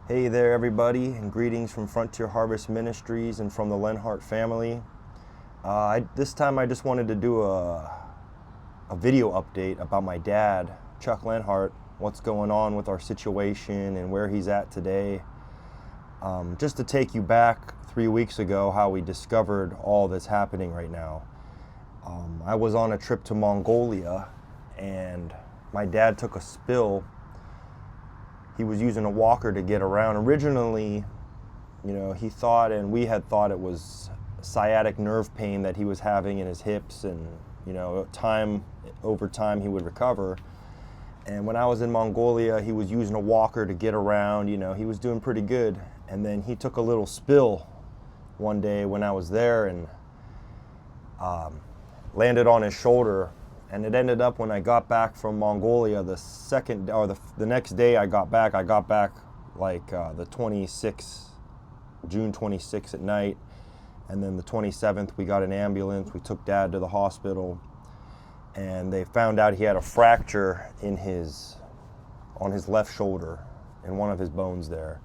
Hey there, everybody, and greetings from Frontier Harvest Ministries and from the Lenhart family. This time I just wanted to do a video update about my dad, Chuck Lenhart, what's going on with our situation and where he's at today. Just to take you back 3 weeks ago, how we discovered all that's happening right now. I was on a trip to Mongolia, and my dad took a spill. He was using a walker to get around. Originally, he thought, and we had thought, it was sciatic nerve pain that he was having in his hips, and over time he would recover. And when I was in Mongolia, he was using a walker to get around. He was doing pretty good. And then he took a little spill one day when I was there, and landed on his shoulder. And it ended up, when I got back from Mongolia, the next day I got back like the 26th, June 26th at night. And then the 27th, we got an ambulance. We took Dad to the hospital, and they found out he had a fracture on his left shoulder, in one of his bones there.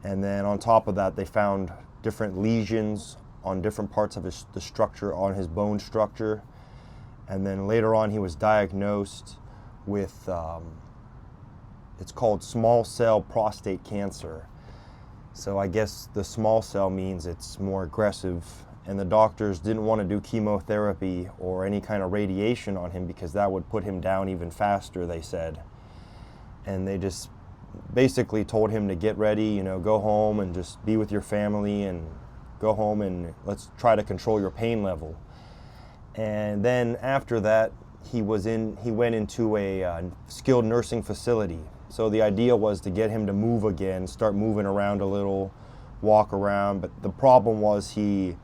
And then on top of that, they found different lesions on different parts of the structure, on his bone structure. And then later on, he was diagnosed with, it's called small cell prostate cancer. So I guess the small cell means it's more aggressive, and the doctors didn't want to do chemotherapy or any kind of radiation on him because that would put him down even faster, they said. And they just basically told him to get ready, go home and just be with your family, and go home and let's try to control your pain level. And then after that, he went into a skilled nursing facility. So the idea was to get him to move again, start moving around a little, walk around. But the problem was he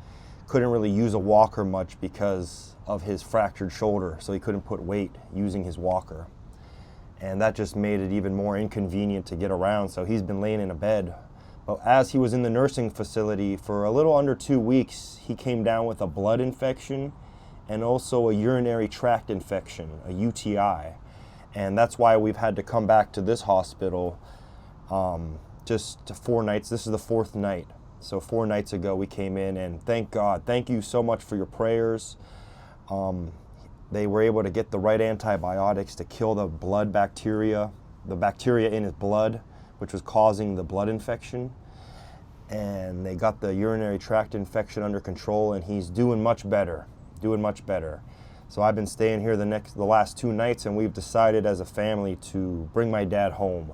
couldn't really use a walker much because of his fractured shoulder. So he couldn't put weight using his walker. And that just made it even more inconvenient to get around. So he's been laying in a bed. But as he was in the nursing facility for a little under 2 weeks, he came down with a blood infection and also a urinary tract infection, a UTI. And that's why we've had to come back to this hospital just 4 nights. This is the 4th night. So 4 nights ago we came in, and thank God. Thank you so much for your prayers. They were able to get the right antibiotics to kill the bacteria in his blood, which was causing the blood infection. And they got the urinary tract infection under control, and he's doing much better. So I've been staying here the last 2 nights, and we've decided as a family to bring my dad home,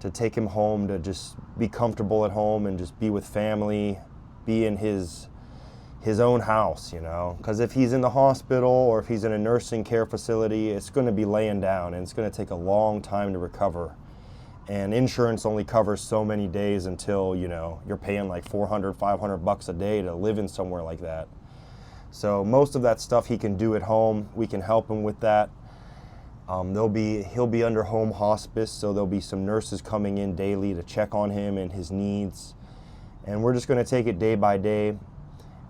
to take him home, to just be comfortable at home and just be with family, be in his own house, because if he's in the hospital or if he's in a nursing care facility, it's going to be laying down, and it's going to take a long time to recover. And insurance only covers so many days until, you're paying like $400, $500 a day to live in somewhere like that. So most of that stuff he can do at home. We can help him with that. He'll be under home hospice, so there'll be some nurses coming in daily to check on him and his needs. And we're just going to take it day by day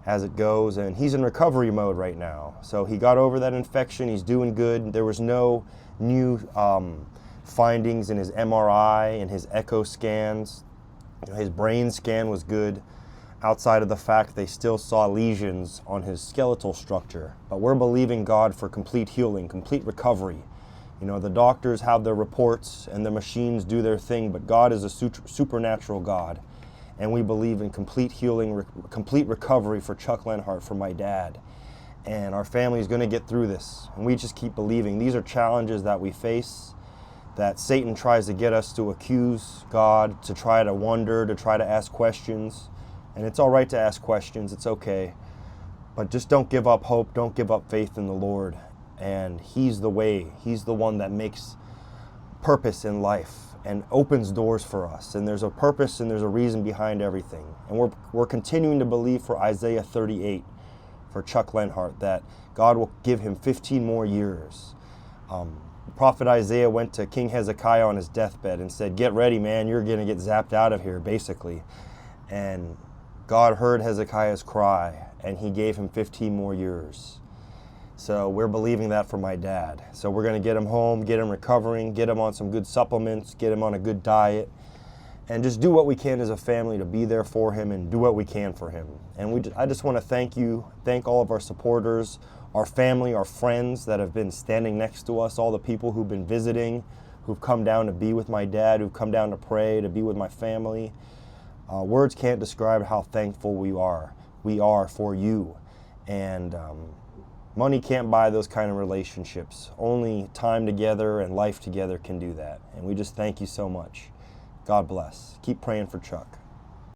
as it goes. And he's in recovery mode right now. So he got over that infection. He's doing good. There was no new findings in his MRI and his echo scans. His brain scan was good, outside of the fact they still saw lesions on his skeletal structure. But we're believing God for complete healing, complete recovery. The doctors have their reports and the machines do their thing, but God is a supernatural God. And we believe in complete healing, complete recovery for Chuck Lenhart, for my dad. And our family is going to get through this. And we just keep believing. These are challenges that we face, that Satan tries to get us to accuse God, to try to wonder, to try to ask questions. And it's all right to ask questions, it's okay. But just don't give up hope, don't give up faith in the Lord. And He's the way, He's the one that makes purpose in life and opens doors for us. And there's a purpose and there's a reason behind everything. And we're continuing to believe for Isaiah 38, for Chuck Lenhart, that God will give him 15 more years. Prophet Isaiah went to King Hezekiah on his deathbed and said, "Get ready, man, you're going to get zapped out of here," basically. And God heard Hezekiah's cry, and He gave him 15 more years. So we're believing that for my dad. So we're going to get him home, get him recovering, get him on some good supplements, get him on a good diet, and just do what we can as a family to be there for him and do what we can for him. And I just want to thank all of our supporters, our family, our friends that have been standing next to us, all the people who've been visiting, who've come down to be with my dad, who've come down to pray, to be with my family. Words can't describe how thankful we are for you. And money can't buy those kind of relationships. Only time together and life together can do that. And we just thank you so much. God bless. Keep praying for Chuck.